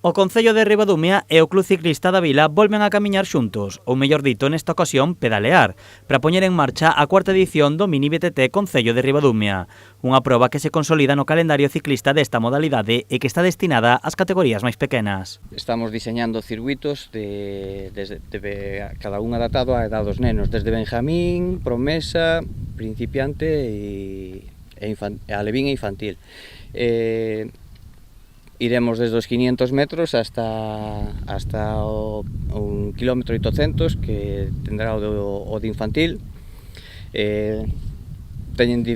O Concello de Ribadumia e o Club Ciclista da Vila volven a camiñar xuntos, ou mellor dito, nesta ocasión, pedalear, para poñer en marcha a cuarta edición do Mini BTT Concello de Ribadumia, unha proba que se consolida no calendario ciclista desta modalidade e que está destinada ás categorías máis pequenas. Estamos diseñando circuitos desde cada un adaptado á edad dos nenos, desde Benjamín, Promesa, principiante e alevín e infantil. Iremos desde os 500 metros hasta o 1,8 km que tendrá o de infantil. Teñen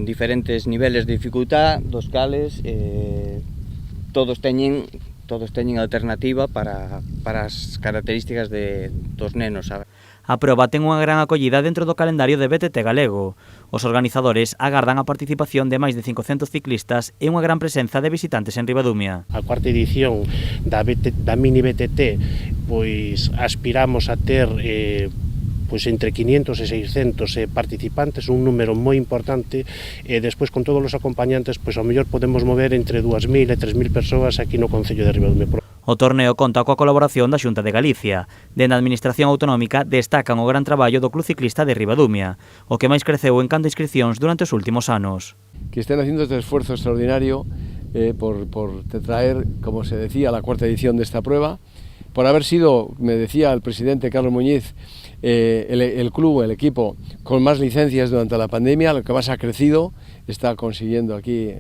diferentes niveles de dificultad, dos cales todos teñen alternativa para as características dos nenos. A proba ten unha gran acollida dentro do calendario de BTT galego. Os organizadores agardan a participación de máis de 500 ciclistas e unha gran presenza de visitantes en Ribadumia. A cuarta edición da Mini BTT, pois aspiramos a ter entre 500 e 600 participantes, un número moi importante, e despois con todos os acompañantes, pois ao mellor podemos mover entre 2.000 e 3.000 persoas aquí no Concello de Ribadumia. O torneo conta coa colaboración da Xunta de Galicia. Dende a Administración Autonómica destacan o gran traballo do Club Ciclista de Ribadumia, o que máis creceu en canto a inscripcións durante os últimos anos. Que estén haciendo este esfuerzo extraordinario por traer, como se decía, la cuarta edición de esta prueba, por haber sido, me decía el presidente Carlos Muñiz, el club, el equipo con más licencias durante la pandemia, lo que más ha crecido, está consiguiendo aquí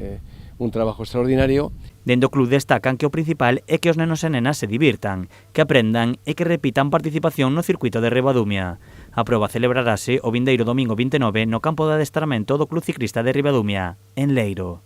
un trabajo extraordinario. Dende o club destacan que o principal é que os nenos e nenas se divirtan, que aprendan e que repitan participación no circuito de Ribadumia. A proba celebrarase o vindeiro domingo 29 no campo de adestramento do Club Ciclista de Ribadumia, en Leiro.